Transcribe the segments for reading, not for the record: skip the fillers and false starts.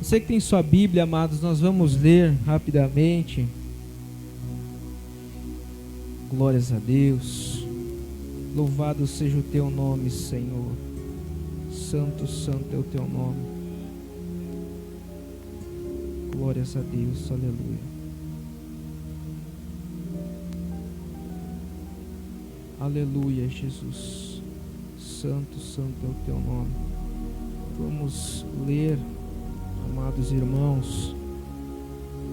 Você que tem sua Bíblia, amados, nós vamos ler rapidamente. Glórias a Deus. Louvado seja o teu nome, Senhor. Santo, santo é o teu nome. Glórias a Deus, aleluia. Aleluia, Jesus. Santo, santo é o teu nome. Vamos ler, amados irmãos,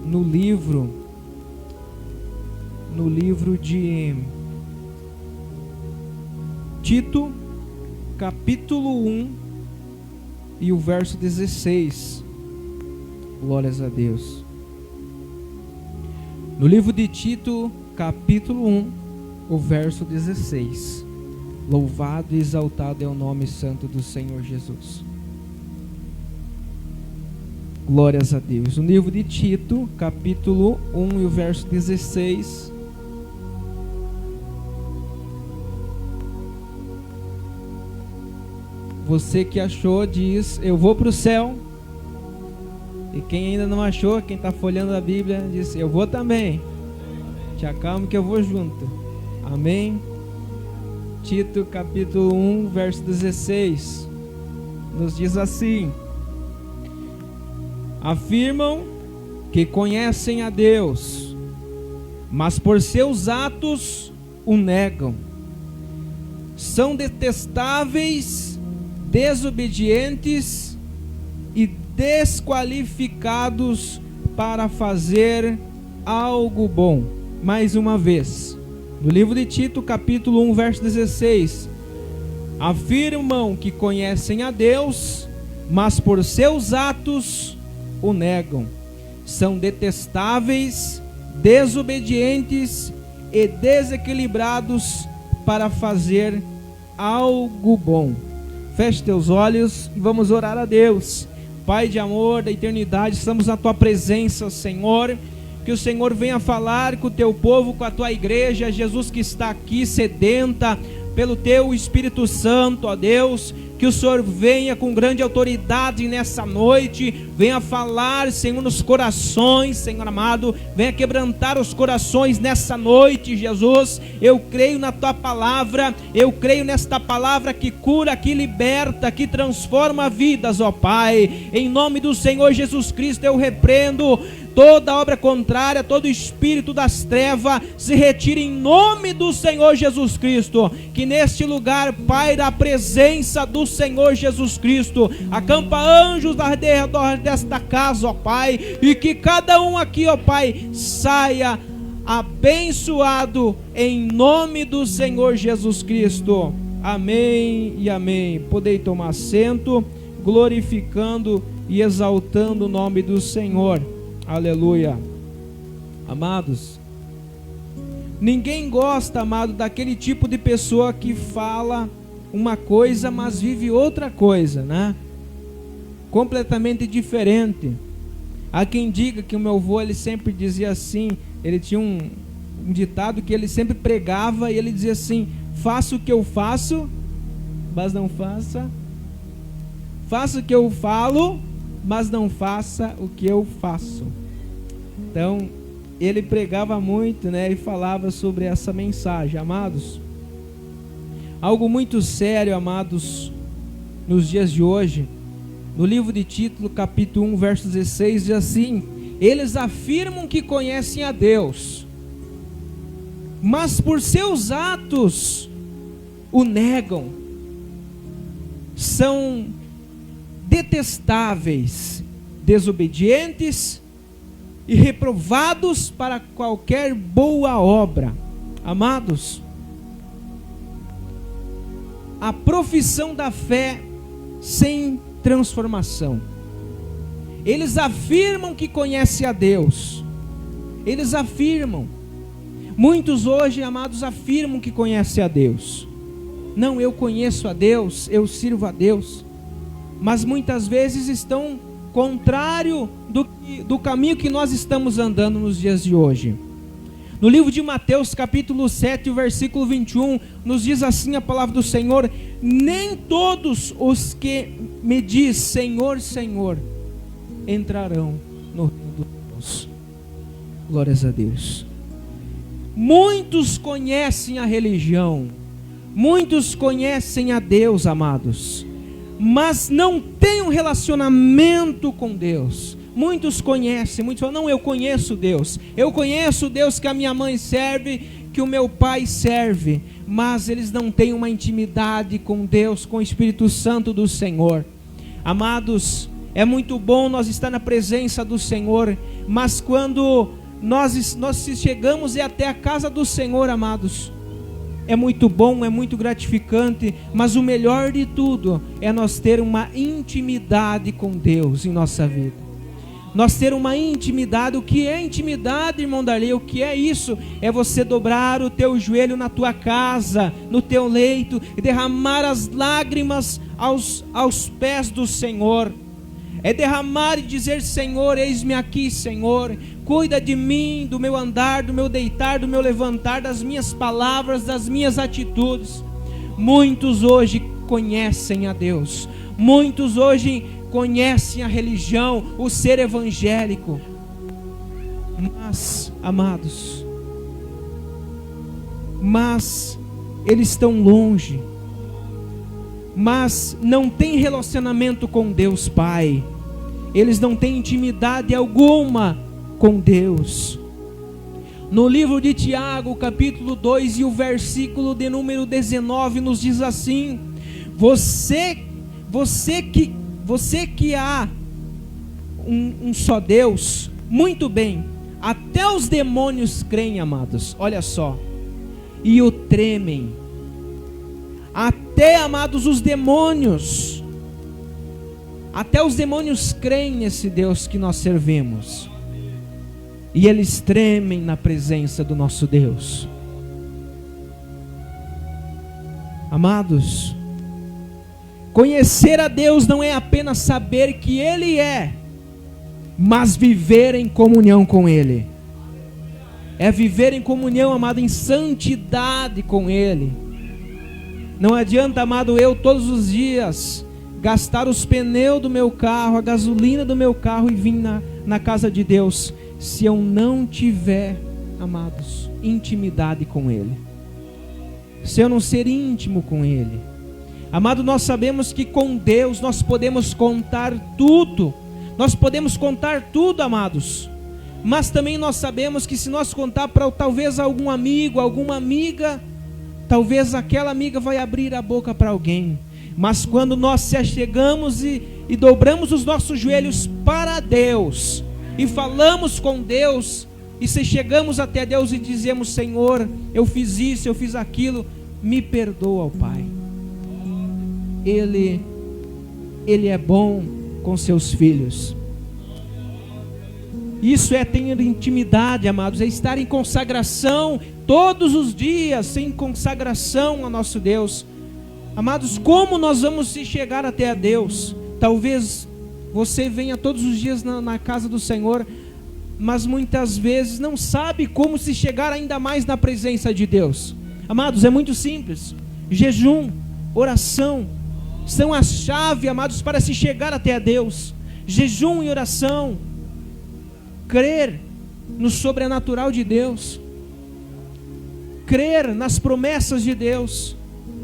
no livro de Tito, capítulo 1 e o verso 16. Glórias a Deus. No livro de Tito, capítulo 1, o verso 16. Louvado e exaltado é o nome santo do Senhor Jesus. Glórias a Deus. No livro de Tito, capítulo 1 e o verso 16. Você que achou diz: eu vou para o céu. E quem ainda não achou, quem está folhando a Bíblia, diz: eu vou também. Te acalme que eu vou junto. Amém? Tito capítulo 1, verso 16. Nos diz assim: afirmam que conhecem a Deus, mas por seus atos o negam. São detestáveis, desobedientes e desqualificados para fazer algo bom. Mais uma vez, no livro de Tito, capítulo 1, verso 16. Afirmam que conhecem a Deus, mas por seus atos o negam. São detestáveis, desobedientes e desequilibrados para fazer algo bom. Feche teus olhos e vamos orar a Deus. Pai de amor da eternidade, estamos na tua presença, Senhor. Que o Senhor venha falar com o teu povo, com a tua igreja, Jesus, que está aqui sedenta pelo teu Espírito Santo, ó Deus. Que o Senhor venha com grande autoridade nessa noite, venha falar, Senhor, nos corações, Senhor amado, venha quebrantar os corações nessa noite, Jesus. Eu creio na tua palavra, eu creio nesta palavra que cura, que liberta, que transforma vidas, ó Pai. Em nome do Senhor Jesus Cristo eu repreendo toda obra contrária, todo espírito das trevas se retire em nome do Senhor Jesus Cristo. Que neste lugar, Pai, da presença do Senhor Jesus Cristo, acampa anjos ao redor desta casa, ó Pai, e que cada um aqui, ó Pai, saia abençoado em nome do Senhor Jesus Cristo. Amém e amém. Podei tomar assento, glorificando e exaltando o nome do Senhor. Aleluia. Amados, ninguém gosta, amado, daquele tipo de pessoa que fala uma coisa, mas vive outra coisa, né? Completamente diferente. Há quem diga que o meu avô, ele sempre dizia assim, ele tinha um ditado que ele sempre pregava e ele dizia assim: faça o que eu faço, mas não faça. Faça o que eu falo, mas não faça o que eu faço. Então, ele pregava muito, né? E falava sobre essa mensagem, amados. Algo muito sério, amados, nos dias de hoje. No livro de Tito, capítulo 1, verso 16, diz assim: eles afirmam que conhecem a Deus, mas por seus atos o negam. São detestáveis, desobedientes e reprovados para qualquer boa obra. Amados, a profissão da fé sem transformação. Eles afirmam que conhecem a Deus. Eles afirmam. Muitos hoje, amados, afirmam que conhecem a Deus. Não, eu conheço a Deus, eu sirvo a Deus. Mas muitas vezes estão contrário do caminho que nós estamos andando nos dias de hoje. No livro de Mateus, capítulo 7, versículo 21, nos diz assim a palavra do Senhor: nem todos os que me diz Senhor, Senhor entrarão no reino dos céus. Glórias a Deus. Muitos conhecem a religião, muitos conhecem a Deus, amados, mas não têm um relacionamento com Deus. Muitos conhecem, muitos falam, não, eu conheço Deus o Deus que a minha mãe serve, que o meu pai serve, mas eles não têm uma intimidade com Deus, com o Espírito Santo do Senhor. Amados, é muito bom nós estar na presença do Senhor, mas quando nós chegamos até a casa do Senhor, amados, é muito bom, é muito gratificante, mas o melhor de tudo é nós ter uma intimidade com Deus em nossa vida. Nós ter uma intimidade. O que é intimidade, irmão Darley? O que é isso? É você dobrar o teu joelho na tua casa, no teu leito, e derramar as lágrimas aos pés do Senhor. É derramar e dizer, Senhor, eis-me aqui, Senhor, cuida de mim, do meu andar, do meu deitar, do meu levantar, das minhas palavras, das minhas atitudes. Muitos hoje conhecem a Deus, muitos hoje conhecem a religião, o ser evangélico, mas, amados, eles estão longe, mas não têm relacionamento com Deus Pai, eles não têm intimidade alguma com Deus. No livro de Tiago, capítulo 2 e o versículo de número 19 nos diz assim: você que há um só Deus, muito bem, até os demônios creem, amados, olha só, e o tremem. Até, amados, os demônios creem nesse Deus que nós servimos, e eles tremem na presença do nosso Deus. Amados, conhecer a Deus não é apenas saber que Ele é, mas viver em comunhão com Ele. É viver em comunhão, amado, em santidade com Ele. Não adianta, amado, eu todos os dias gastar os pneus do meu carro, a gasolina do meu carro e vir na casa de Deus, se eu não tiver, amados, intimidade com Ele. Se eu não ser íntimo com Ele. Amado, nós sabemos que com Deus nós podemos contar tudo. Nós podemos contar tudo, amados. Mas também nós sabemos que se nós contar para talvez algum amigo, alguma amiga, talvez aquela amiga vai abrir a boca para alguém. Mas quando nós se achegamos e dobramos os nossos joelhos para Deus, e falamos com Deus, e se chegamos até Deus e dizemos, Senhor, eu fiz isso, eu fiz aquilo, me perdoa, ó Pai. Ele é bom com seus filhos. Isso é ter intimidade, amados, é estar em consagração todos os dias, em consagração ao nosso Deus. Amados, como nós vamos se chegar até a Deus? Talvez você venha todos os dias na casa do Senhor, mas muitas vezes não sabe como se chegar ainda mais na presença de Deus. Amados, é muito simples. Jejum, oração são a chave, amados, para se chegar até a Deus. Jejum e oração, crer no sobrenatural de Deus, crer nas promessas de Deus,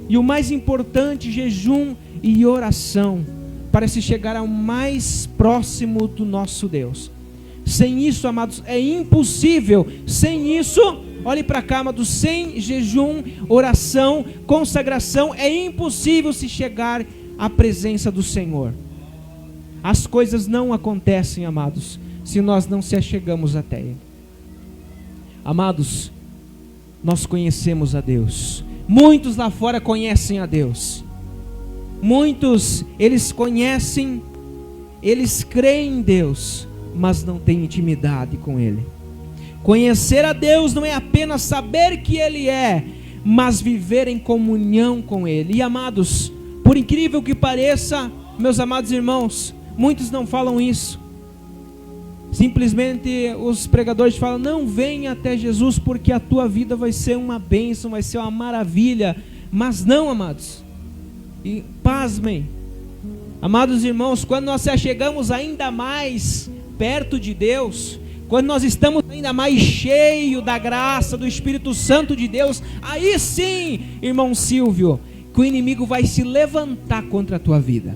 e o mais importante, jejum e oração, para se chegar ao mais próximo do nosso Deus. Sem isso, amados, é impossível. Sem isso, olhe para cá, amados, sem jejum, oração, consagração, é impossível se chegar à presença do Senhor. As coisas não acontecem, amados, se nós não se achegamos até Ele. Amados, nós conhecemos a Deus. Muitos lá fora conhecem a Deus. Muitos, eles conhecem, eles creem em Deus, mas não têm intimidade com Ele. Conhecer a Deus não é apenas saber que Ele é, mas viver em comunhão com Ele. E amados, por incrível que pareça, meus amados irmãos, muitos não falam isso. Simplesmente os pregadores falam, não venha até Jesus porque a tua vida vai ser uma bênção, vai ser uma maravilha. Mas não, amados, e pasmem, Amados irmãos, quando nós chegamos ainda mais perto de Deus, quando nós estamos ainda mais cheios da graça, do Espírito Santo de Deus, aí sim, irmão Silvio, que o inimigo vai se levantar contra a tua vida.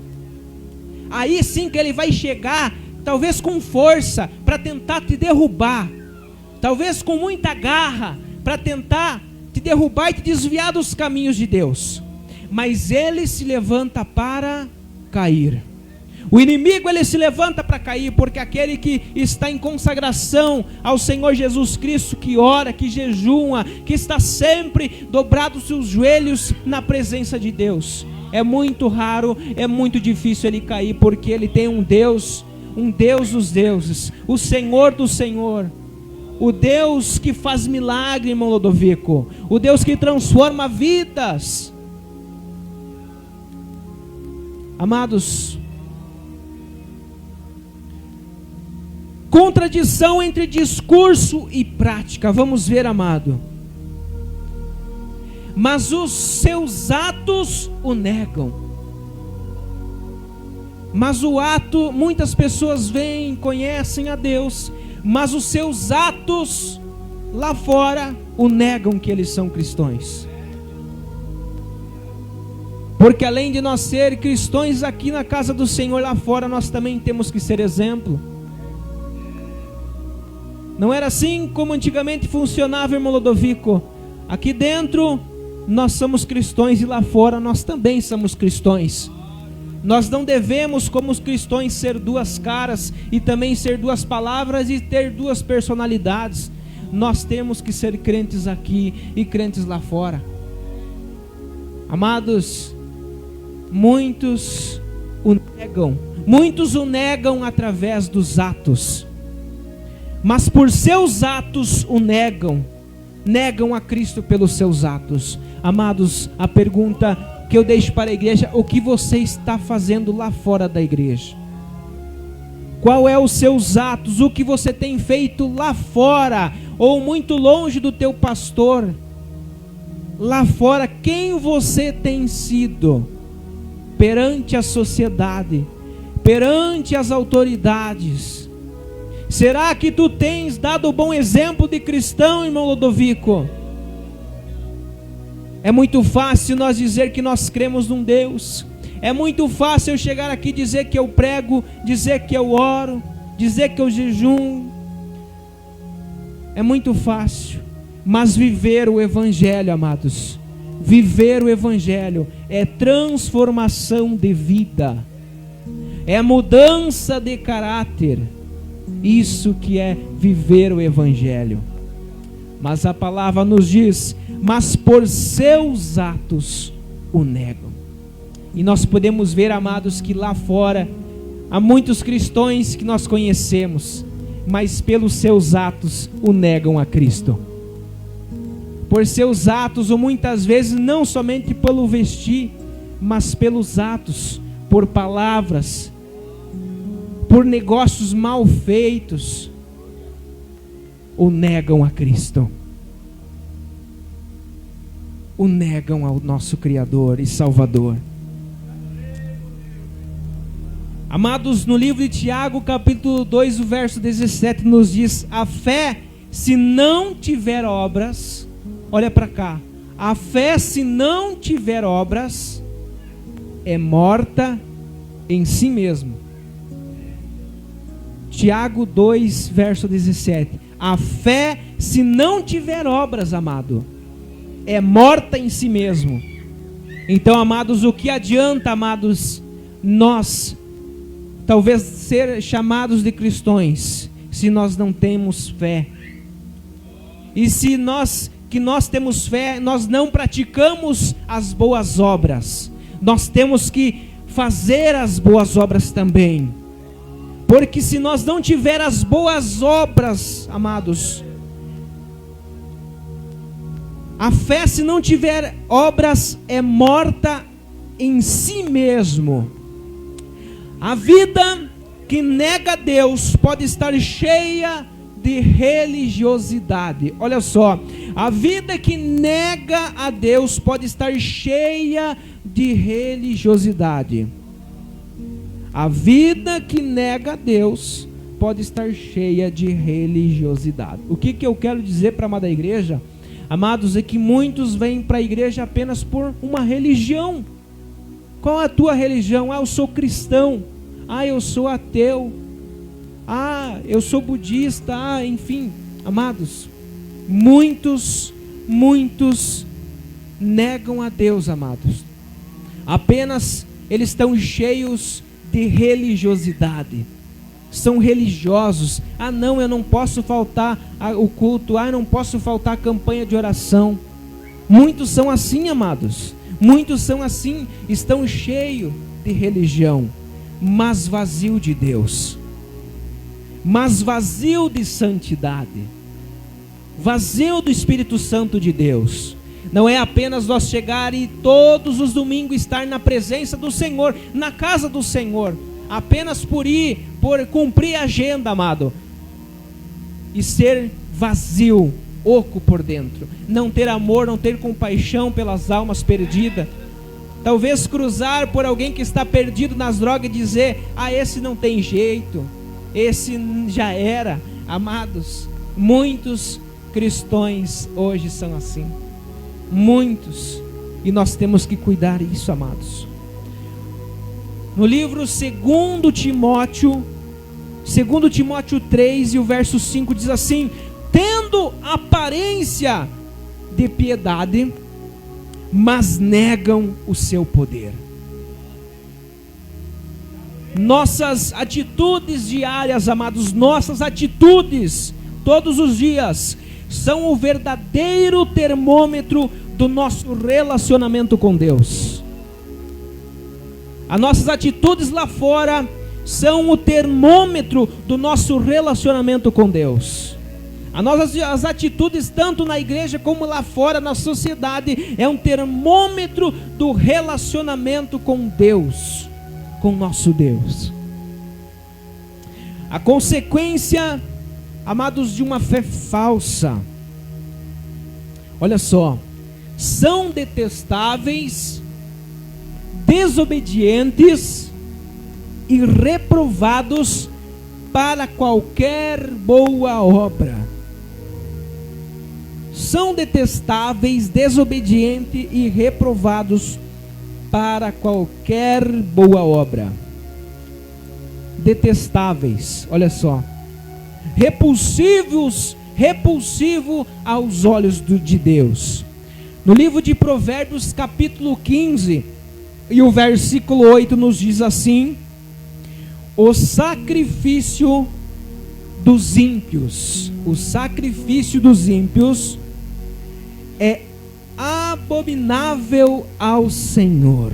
Aí sim que ele vai chegar, talvez com força, para tentar te derrubar, talvez com muita garra, para tentar te derrubar e te desviar dos caminhos de Deus. Mas ele se levanta para cair. O inimigo, ele se levanta para cair, porque aquele que está em consagração ao Senhor Jesus Cristo, que ora, que jejua, que está sempre dobrado os seus joelhos na presença de Deus, é muito raro, é muito difícil ele cair, porque ele tem um Deus dos deuses, o Senhor do Senhor, o Deus que faz milagre, irmão Lodovico, o Deus que transforma vidas. Amados, contradição entre discurso e prática. Vamos ver, amado. Mas os seus atos o negam. Mas o ato, muitas pessoas veem, conhecem a Deus, mas os seus atos lá fora o negam que eles são cristãos. Porque além de nós ser cristãos aqui na casa do Senhor, lá fora nós também temos que ser exemplo. Não era assim como antigamente funcionava, irmão Lodovico. Aqui dentro nós somos cristãos e lá fora nós também somos cristãos. Nós não devemos, como os cristãos, ser duas caras e também ser duas palavras e ter duas personalidades. Nós temos que ser crentes aqui e crentes lá fora. Amados, muitos o negam através dos atos. Mas por seus atos o negam a Cristo pelos seus atos. Amados, a pergunta que eu deixo para a igreja: o que você está fazendo lá fora da igreja? Qual é os seus atos? O que você tem feito lá fora, ou muito longe do teu pastor? Lá fora, quem você tem sido perante a sociedade, perante as autoridades? Será que tu tens dado o bom exemplo de cristão, irmão Lodovico? É muito fácil nós dizer que nós cremos num Deus. É muito fácil eu chegar aqui e dizer que eu prego, dizer que eu oro, dizer que eu jejuo. É muito fácil. Mas viver o Evangelho, amados, viver o Evangelho é transformação de vida, é mudança de caráter. Isso que é viver o Evangelho. Mas a palavra nos diz: mas por seus atos o negam. E nós podemos ver, amados, que lá fora há muitos cristãos que nós conhecemos, mas pelos seus atos o negam a Cristo. Por seus atos, ou muitas vezes não somente pelo vestir, mas pelos atos, por palavras, por negócios mal feitos, o negam a Cristo, o negam ao nosso Criador e Salvador. Amados, no livro de Tiago, capítulo 2, o verso 17, nos diz: a fé, se não tiver obras, olha para cá, a fé, se não tiver obras, é morta em si mesmo. Tiago 2, verso 17. A fé, se não tiver obras, amado, é morta em si mesmo. Então, amados, o que adianta, amados, nós talvez ser chamados de cristãos, se nós não temos fé? E se nós temos fé, nós não praticamos as boas obras. Nós temos que fazer as boas obras também. Porque se nós não tiver as boas obras, amados, a fé, se não tiver obras, é morta em si mesmo. A vida que nega a Deus pode estar cheia de religiosidade. Olha só, a vida que nega a Deus pode estar cheia de religiosidade. A vida que nega a Deus pode estar cheia de religiosidade. O que eu quero dizer para a amada igreja, amados, é que muitos vêm para a igreja apenas por uma religião. Qual é a tua religião? Eu sou cristão. Eu sou ateu. Eu sou budista. Enfim, amados, muitos negam a Deus, amados. Apenas eles estão cheios de religiosidade. São religiosos. Não, eu não posso faltar o culto. Eu não posso faltar a campanha de oração. Muitos são assim, amados. Muitos são assim, estão cheios de religião, mas vazio de Deus, mas vazio de santidade, vazio do Espírito Santo de Deus. Não é apenas nós chegar e todos os domingos estar na presença do Senhor, na casa do Senhor, apenas por cumprir a agenda, amado, e ser vazio, oco por dentro, não ter amor, não ter compaixão pelas almas perdidas. Talvez cruzar por alguém que está perdido nas drogas e dizer: esse não tem jeito, esse já era. Amados, muitos cristãos hoje são assim, muitos, e nós temos que cuidar disso, amados. No livro 2 Timóteo 3 e o verso 5 diz assim: tendo aparência de piedade, mas negam o seu poder. Nossas atitudes diárias, amados, nossas atitudes todos os dias são o verdadeiro termômetro do nosso relacionamento com Deus. As nossas atitudes lá fora são o termômetro do nosso relacionamento com Deus. As atitudes tanto na igreja como lá fora na sociedade é um termômetro do relacionamento com Deus, com nosso Deus. A consequência, amados, de uma fé falsa, olha só, são detestáveis, desobedientes e reprovados para qualquer boa obra. São detestáveis, desobedientes e reprovados para qualquer boa obra. Detestáveis, olha só, repulsivo aos olhos de Deus. No livro de Provérbios capítulo 15 e o versículo 8 nos diz assim: o sacrifício dos ímpios é abominável ao Senhor.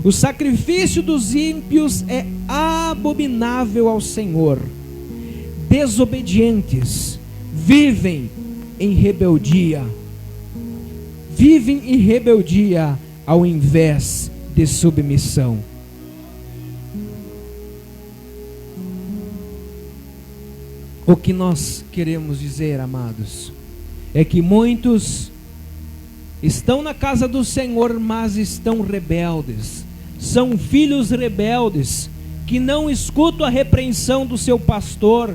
O sacrifício dos ímpios é abominável ao Senhor. Desobedientes vivem em rebeldia ao invés de submissão. O que nós queremos dizer, amados, é que muitos estão na casa do Senhor, mas estão rebeldes. São filhos rebeldes que não escutam a repreensão do seu pastor.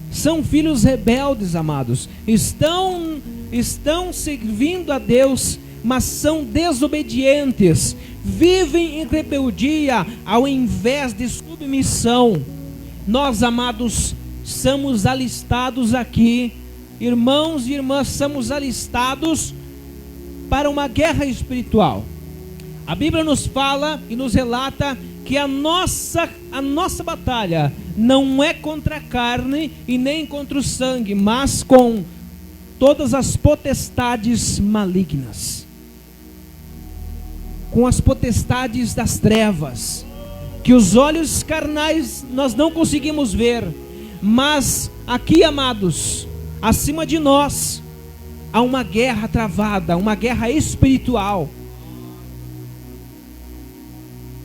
São filhos rebeldes, amados. Estão servindo a Deus, mas são desobedientes. Vivem em rebeldia ao invés de submissão. Nós, amados, somos alistados aqui, irmãos e irmãs, somos alistados para uma guerra espiritual. A Bíblia nos fala e nos relata que a nossa batalha não é contra a carne e nem contra o sangue, mas com todas as potestades malignas, com as potestades das trevas, que os olhos carnais nós não conseguimos ver, mas aqui, amados, acima de nós há uma guerra travada, uma guerra espiritual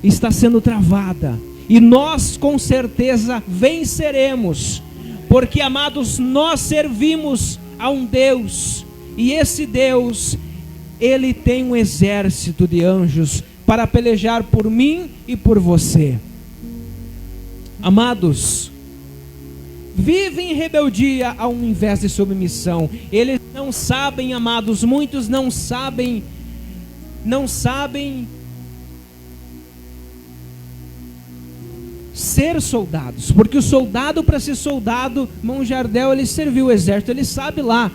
está sendo travada, e nós com certeza venceremos, porque, amados, nós servimos a um Deus, e esse Deus, Ele tem um exército de anjos para pelejar por mim e por você. Amados, vivem em rebeldia ao invés de submissão. Eles não sabem, amados, muitos não sabem ser soldados, porque o soldado, para ser soldado, irmão Jardel, ele serviu o exército, ele sabe lá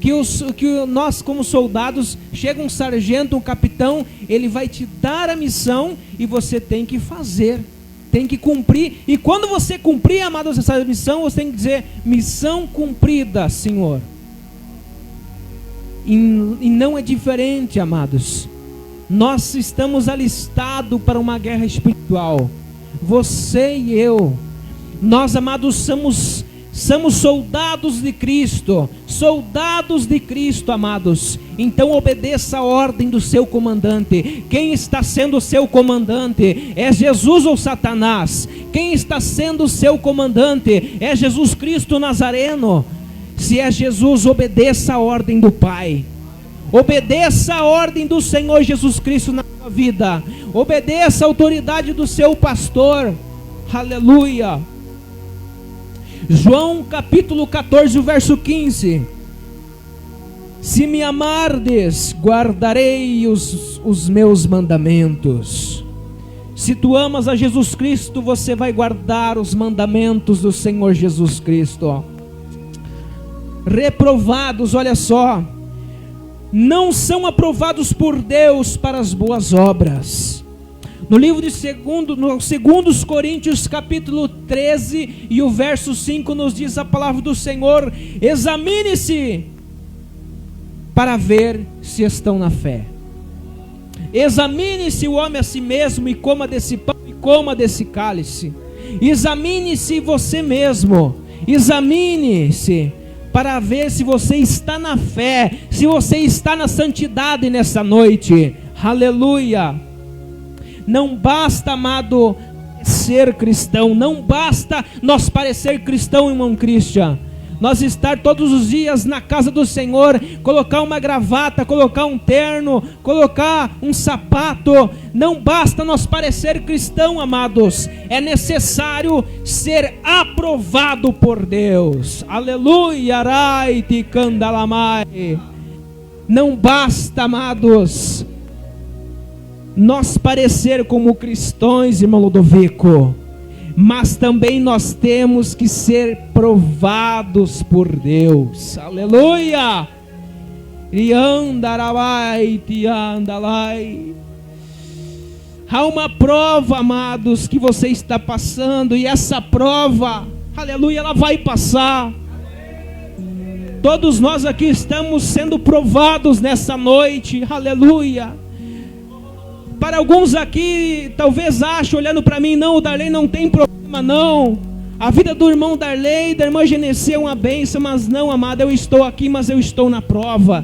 que nós como soldados, chega um sargento, um capitão, ele vai te dar a missão e você tem que fazer, tem que cumprir. E quando você cumprir, amados, essa missão, você tem que dizer: missão cumprida, Senhor. E não é diferente, amados. Nós estamos alistados para uma guerra espiritual. Você e eu, nós, amados, somos soldados de Cristo, amados. Então obedeça a ordem do seu comandante. Quem está sendo o seu comandante? É Jesus ou Satanás? Quem está sendo o seu comandante? É Jesus Cristo Nazareno. Se é Jesus, obedeça a ordem do Pai. Obedeça a ordem do Senhor Jesus Cristo na sua vida. Obedeça a autoridade do seu pastor. Aleluia. João capítulo 14, verso 15. Se me amardes, guardarei os meus mandamentos. Se tu amas a Jesus Cristo, você vai guardar os mandamentos do Senhor Jesus Cristo. Reprovados, olha só, não são aprovados por Deus para as boas obras. No livro de 2 Coríntios capítulo 13 e o verso 5 nos diz a palavra do Senhor: examine-se para ver se estão na fé. Examine-se o homem a si mesmo e coma desse pão e coma desse cálice. Examine-se você mesmo, examine-se para ver se você está na fé, se você está na santidade nessa noite. Aleluia. Não basta, amado, ser cristão, não basta nós parecer cristão, irmão Christian, nós estar todos os dias na casa do Senhor, colocar uma gravata, colocar um terno, colocar um sapato. Não basta nós parecer cristão, amados, é necessário ser aprovado por Deus. Aleluia, araiti candalamai. Não basta, amados, nós parecer como cristãos, irmão Ludovico, mas também nós temos que ser provados por Deus. Aleluia. E andarabai, te andalai. Há uma prova, amados, que você está passando, e essa prova, aleluia, ela vai passar. Todos nós aqui estamos sendo provados nessa noite, aleluia. Para alguns aqui, talvez achem, olhando para mim: não, o Darley não tem problema não. A vida do irmão Darley, da irmã Genesi é uma bênção. Mas não, amado, eu estou aqui, mas eu estou na prova.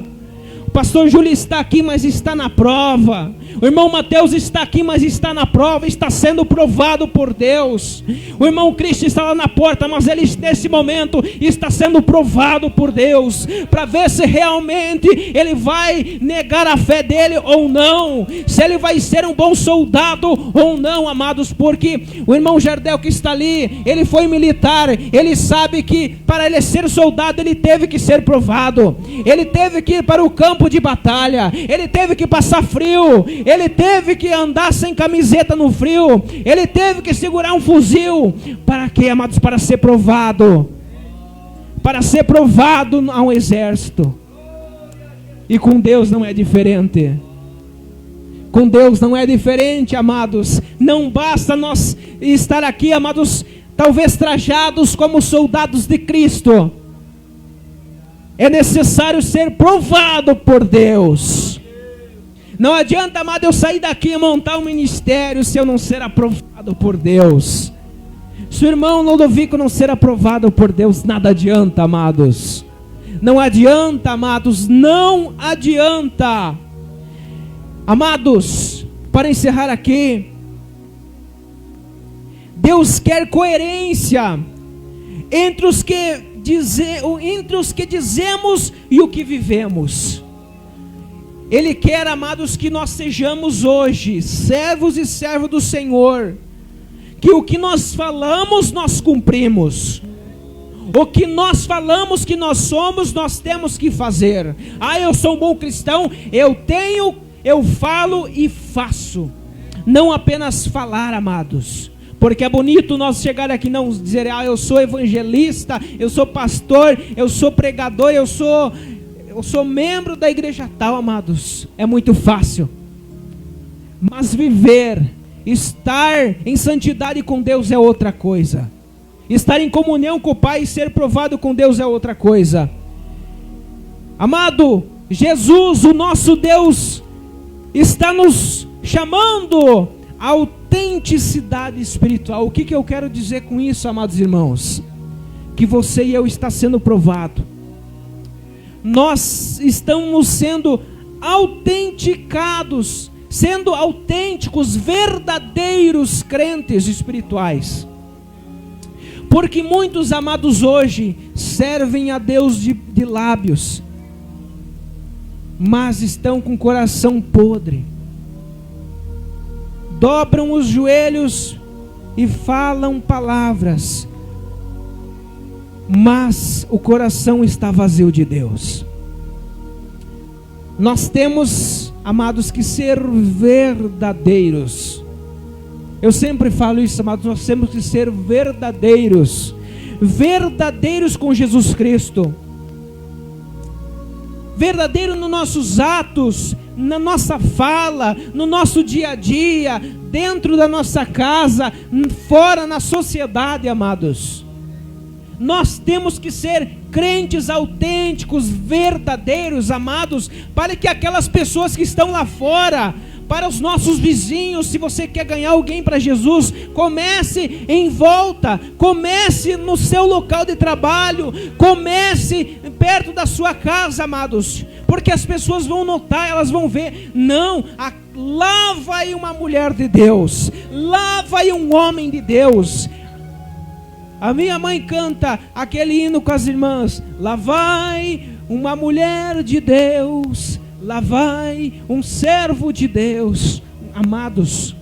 O pastor Júlio está aqui, mas está na prova. O irmão Mateus está aqui, mas está na prova, está sendo provado por Deus. O irmão Cristo está lá na porta, mas ele nesse momento está sendo provado por Deus, para ver se realmente ele vai negar a fé dele ou não, se ele vai ser um bom soldado ou não, amados. Porque o irmão Jardel que está ali, ele foi militar, ele sabe que para ele ser soldado, ele teve que ser provado, ele teve que ir para o campo de batalha, ele teve que passar frio, ele teve que andar sem camiseta no frio, ele teve que segurar um fuzil. Para quê, amados? Para ser provado, a um exército. E com Deus não é diferente. Com Deus não é diferente, amados. Não basta nós estar aqui, amados, talvez trajados como soldados de Cristo. É necessário ser provado por Deus. Não adianta, amado, eu sair daqui e montar um ministério se eu não ser aprovado por Deus. Se o irmão Ludovico não ser aprovado por Deus, nada adianta, amados. Não adianta, amados, não adianta. Amados, para encerrar aqui, Deus quer coerência entre os que dizemos e o que vivemos. Ele quer, amados, que nós sejamos hoje servos e servos do Senhor, que o que nós falamos, nós cumprimos. O que nós falamos que nós somos, nós temos que fazer. Eu sou um bom cristão, eu falo e faço. Não apenas falar, amados, porque é bonito nós chegar aqui e não dizer, eu sou evangelista, eu sou pastor, eu sou pregador, eu sou membro da igreja tal, amados. É muito fácil. Mas viver, estar em santidade com Deus é outra coisa. Estar em comunhão com o Pai e ser provado com Deus é outra coisa. Amado, Jesus, o nosso Deus, está nos chamando a autenticidade espiritual. O que eu quero dizer com isso, amados irmãos? Que você e eu está sendo provado. Nós estamos sendo autenticados, sendo autênticos, verdadeiros crentes espirituais. Porque muitos, amados, hoje servem a Deus de lábios, mas estão com o coração podre. Dobram os joelhos e falam palavras, mas o coração está vazio de Deus. Nós temos, amados, que ser verdadeiros. Eu sempre falo isso, amados, nós temos que ser verdadeiros. Verdadeiros com Jesus Cristo. Verdadeiro nos nossos atos, na nossa fala, no nosso dia a dia, dentro da nossa casa, fora na sociedade, amados. Nós temos que ser crentes autênticos, verdadeiros, amados, para que aquelas pessoas que estão lá fora, para os nossos vizinhos, se você quer ganhar alguém para Jesus, comece em volta, comece no seu local de trabalho, comece perto da sua casa, amados, porque as pessoas vão notar, elas vão ver, lá vai uma mulher de Deus, lá vai um homem de Deus. A minha mãe canta aquele hino com as irmãs, lá vai uma mulher de Deus, lá vai um servo de Deus. Amados,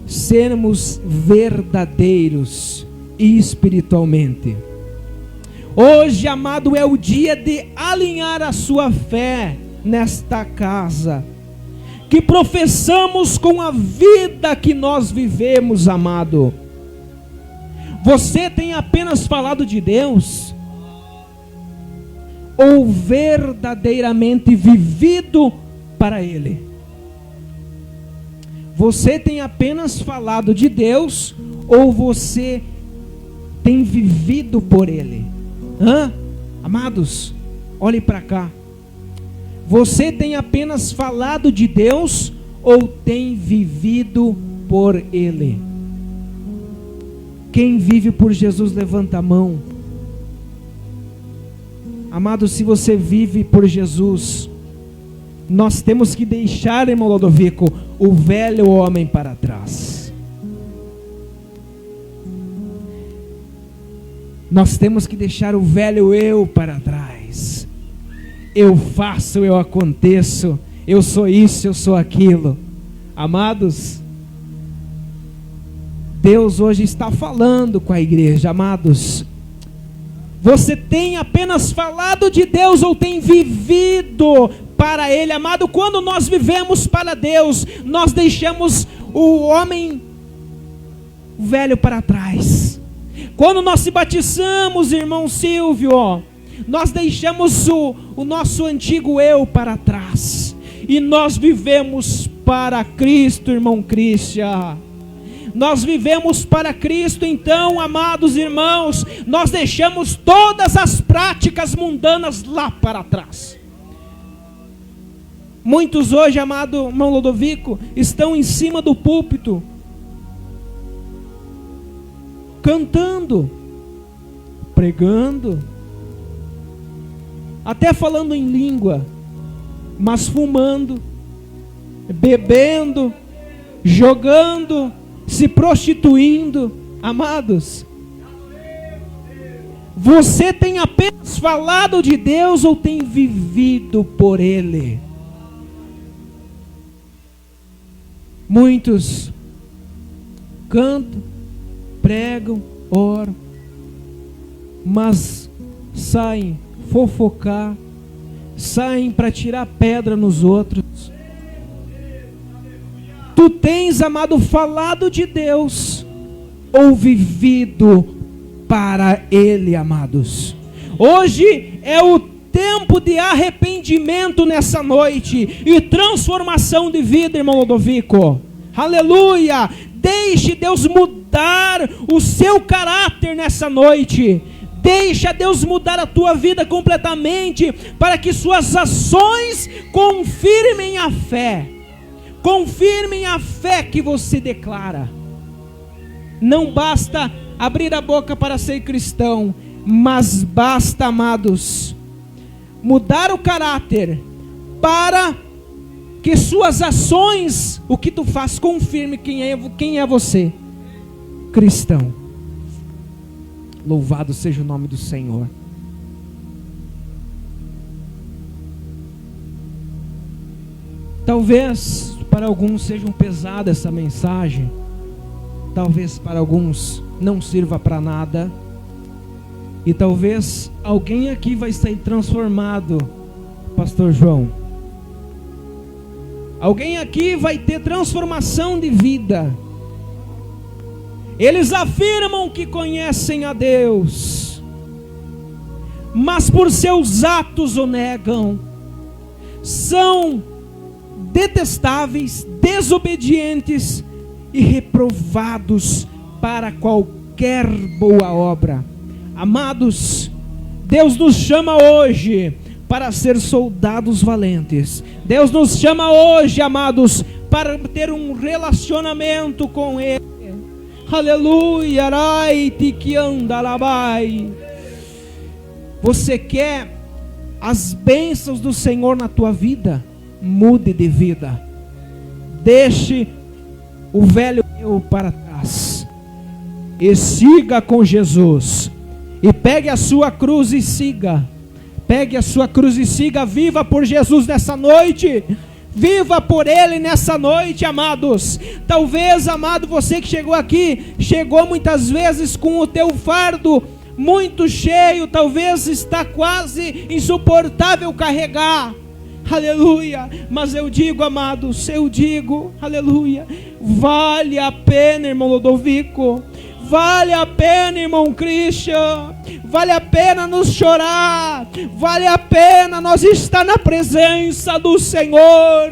sermos verdadeiros espiritualmente. Hoje, amado, é o dia de alinhar a sua fé nesta casa, que professamos com a vida que nós vivemos, amado. Você tem apenas falado de Deus, ou verdadeiramente vivido para Ele? Você tem apenas falado de Deus, ou você tem vivido por Ele? Amados, olhe para cá. Você tem apenas falado de Deus, ou tem vivido por Ele? Quem vive por Jesus, levanta a mão. Amado, se você vive por Jesus, nós temos que deixar, irmão Lodovico, o velho homem para trás. Nós temos que deixar o velho eu para trás. Eu faço, eu aconteço, eu sou isso, eu sou aquilo. Amados, Deus hoje está falando com a igreja, amados. Você tem apenas falado de Deus ou tem vivido para Ele, amado? Quando nós vivemos para Deus, nós deixamos o homem velho para trás. Quando nós se batizamos, irmão Silvio, nós deixamos o nosso antigo eu para trás, e nós vivemos para Cristo, irmão Cristian. Nós vivemos para Cristo. Então, amados irmãos, nós deixamos todas as práticas mundanas lá para trás. Muitos hoje, amado irmão Lodovico, estão em cima do púlpito, cantando, pregando, até falando em língua, mas fumando, bebendo, jogando, se prostituindo. Amados, Você tem apenas falado de Deus ou tem vivido por Ele? Muitos cantam, pregam, oram, mas saem fofocar, saem para tirar pedra nos outros. Tu tens, amado, falado de Deus ou vivido para Ele, amados? Hoje é o tempo de arrependimento nessa noite e transformação de vida, irmão Lodovico. Aleluia! Deixe Deus mudar o seu caráter nessa noite. Deixa Deus mudar a tua vida completamente, para que suas ações confirmem a fé. Confirmem a fé que você declara. Não basta abrir a boca para ser cristão, mas basta, amados, mudar o caráter, para que suas ações, o que tu faz, confirme quem é você, cristão. Louvado seja o nome do Senhor. Talvez para alguns seja pesada essa mensagem, talvez para alguns não sirva para nada, e talvez alguém aqui vai sair transformado, Pastor João. Alguém aqui vai ter transformação de vida. Eles afirmam que conhecem a Deus, mas por seus atos o negam. São detestáveis, desobedientes e reprovados para qualquer boa obra. Amados, Deus nos chama hoje para ser soldados valentes. Deus nos chama hoje, amados, para ter um relacionamento com Ele. Aleluia, arai tikiandalabai. Você quer as bênçãos do Senhor na tua vida? Mude de vida. Deixe o velho eu para trás e siga com Jesus. E pegue a sua cruz e siga. Pegue a sua cruz e siga. Viva por Jesus nessa noite. Viva por Ele nessa noite, amados. Talvez, amado, você que chegou aqui, chegou muitas vezes com o teu fardo muito cheio, talvez está quase insuportável carregar. Aleluia. Mas eu digo, amados, aleluia, vale a pena, irmão Lodovico. Vale a pena, irmão Christian. Vale a pena nos chorar. Vale a pena nós estar na presença do Senhor.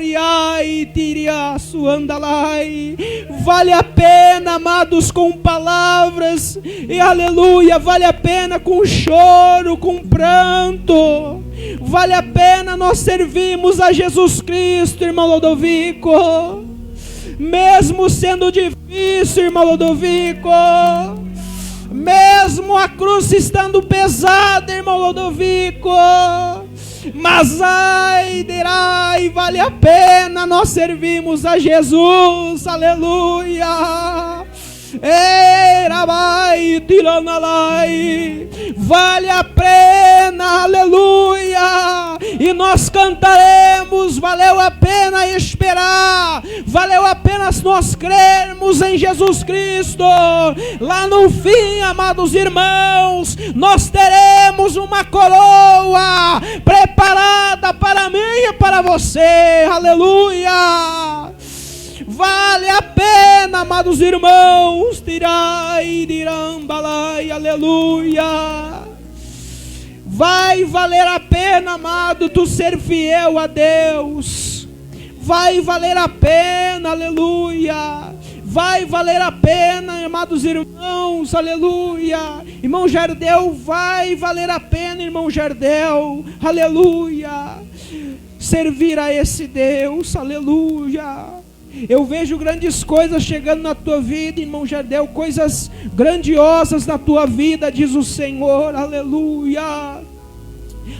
Vale a pena, amados, com palavras. E aleluia. Vale a pena com choro, com pranto. Vale a pena nós servirmos a Jesus Cristo, irmão Lodovico. Mesmo sendo difícil, irmão Lodovico, mesmo a cruz estando pesada, irmão Lodovico, mas vale a pena nós servirmos a Jesus, aleluia. Vale a pena, aleluia. E nós cantaremos: valeu a pena esperar, valeu a pena nós crermos em Jesus Cristo. Lá no fim, amados irmãos, nós teremos uma coroa preparada para mim e para você, aleluia. Vale a pena, amados irmãos, aleluia. Vai valer a pena, amado, tu ser fiel a Deus. Vai valer a pena, aleluia. Vai valer a pena, amados irmãos, aleluia. Irmão Jardel, vai valer a pena, irmão Jardel, aleluia. Servir a esse Deus, aleluia. Eu vejo grandes coisas chegando na tua vida, irmão Jardel, coisas grandiosas na tua vida, diz o Senhor, aleluia.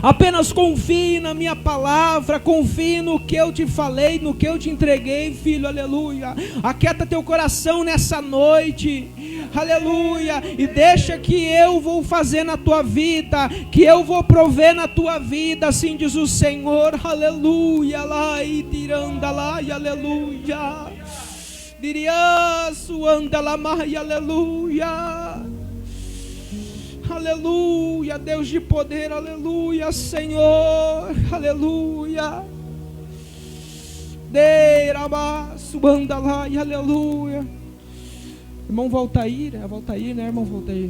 Apenas confie na minha palavra, confie no que eu te falei, no que eu te entreguei, filho, aleluia. Aquieta teu coração nessa noite, aleluia, e deixa que eu vou fazer na tua vida, que eu vou prover na tua vida, assim diz o Senhor, aleluia, lá e tiranda lá, e aleluia, diria suanda lá, e aleluia, aleluia, Deus de poder, aleluia, Senhor, aleluia, deiraba suanda lá, e aleluia. Irmão Valtair, né, irmão Valtair?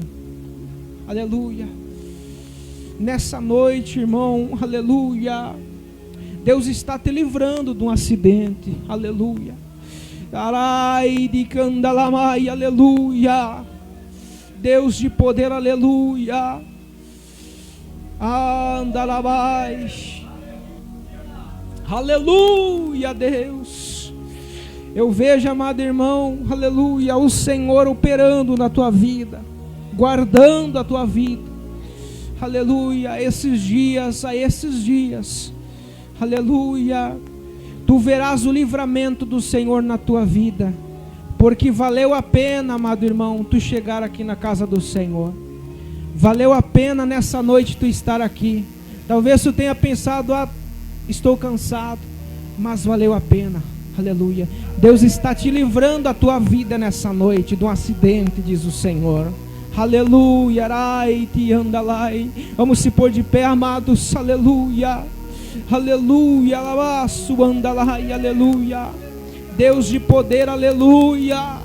Aleluia. Nessa noite, irmão, aleluia, Deus está te livrando de um acidente, aleluia. Arai de candalamai, aleluia. Deus de poder, aleluia. Andalabai, aleluia, Deus. Eu vejo, amado irmão, aleluia, o Senhor operando na tua vida, guardando a tua vida, aleluia, esses dias, aleluia, tu verás o livramento do Senhor na tua vida, porque valeu a pena, amado irmão, tu chegar aqui na casa do Senhor, valeu a pena nessa noite tu estar aqui. Talvez tu tenha pensado, estou cansado, mas valeu a pena. Aleluia. Deus está te livrando a tua vida nessa noite de um acidente, diz o Senhor. Aleluia. Vamos se pôr de pé, amados. Aleluia. Aleluia. Aleluia. Deus de poder, aleluia.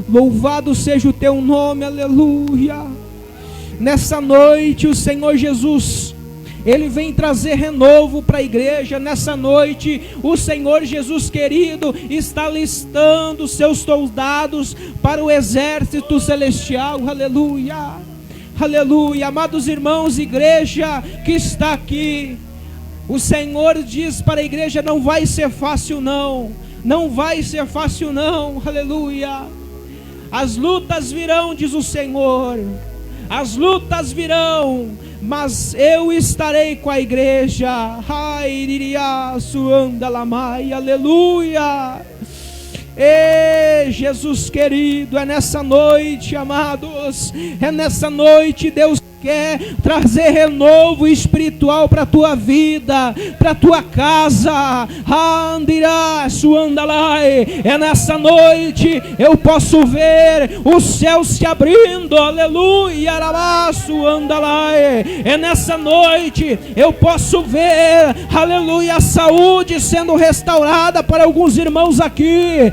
Louvado seja o teu nome, aleluia. Nessa noite o Senhor Jesus, Ele vem trazer renovo para a igreja. Nessa noite o Senhor Jesus querido está alistando seus soldados para o exército celestial, aleluia, aleluia. Amados irmãos, igreja que está aqui, o Senhor diz para a igreja, não vai ser fácil não, não vai ser fácil não, aleluia. As lutas virão, diz o Senhor, as lutas virão, mas eu estarei com a igreja, aleluia. E Jesus querido, é nessa noite, amados, é nessa noite Deus quer trazer renovo espiritual para a tua vida, para a tua casa. É nessa noite eu posso ver o céu se abrindo, aleluia. É nessa noite eu posso ver, aleluia, a saúde sendo restaurada para alguns irmãos aqui,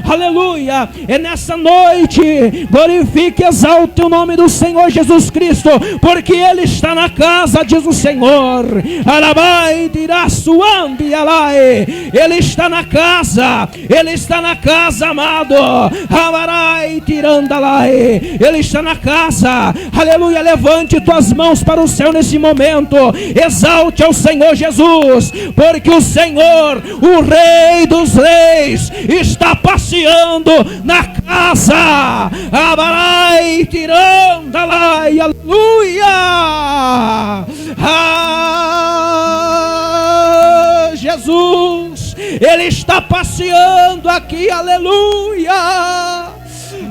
aleluia. É nessa noite, glorifique, exalte o nome do Senhor Jesus Cristo, porque Ele está na casa, diz o Senhor. Ele está na casa, Ele está na casa, amado. Ele está na casa, aleluia. Levante tuas mãos para o céu nesse momento, exalte ao Senhor Jesus, porque o Senhor, o Rei dos Reis, está passeando na casa. Aleluia. Jesus, Ele está passeando aqui, aleluia.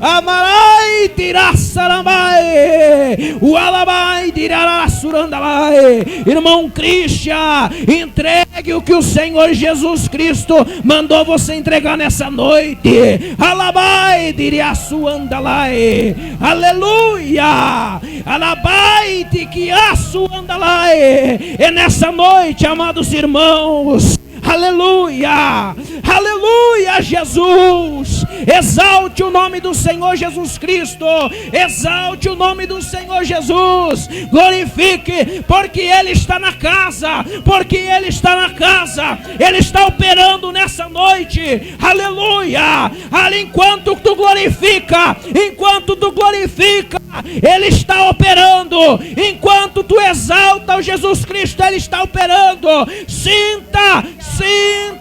Amarai tiraçaramai, o alabai tirarassurandalai. Irmão Christian, entregue o que o Senhor Jesus Cristo mandou você entregar nessa noite. Alabai tiraçuandalai, aleluia. Alabai tiquiaçuandalai. É nessa noite, amados irmãos, aleluia, aleluia, Jesus. Exalte o nome do Senhor Jesus Cristo, exalte o nome do Senhor Jesus, glorifique, porque Ele está na casa, porque Ele está na casa, Ele está operando nessa noite, aleluia. Enquanto tu glorifica, Ele está operando. Enquanto tu exalta o Jesus Cristo, Ele está operando. Sinta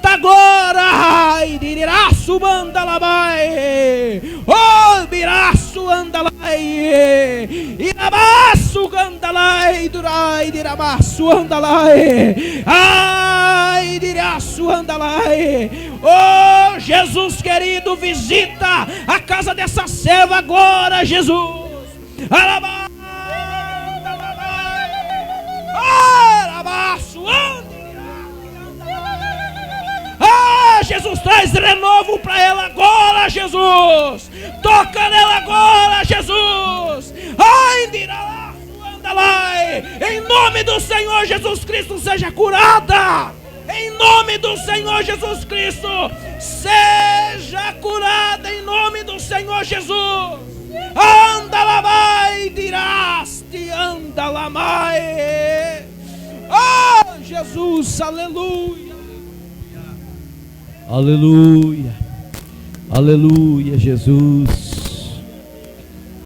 agora. Ai, diriraçu andalabai. Oh, biraçu andalai. Irabaçu andalai, durai, dirabaçu andalai. Ai, diraçu andalai. Oh, Jesus querido, visita a casa dessa serva agora, Jesus. Jesus, traz renovo para ela agora, Jesus. Toca nela agora, Jesus. Em nome do Senhor Jesus Cristo, seja curada. Em nome do Senhor Jesus Cristo, seja curada em nome do Senhor Jesus. Anda lá, vai, diraste, anda lá, vai. Oh, Jesus, aleluia. Aleluia, aleluia, Jesus.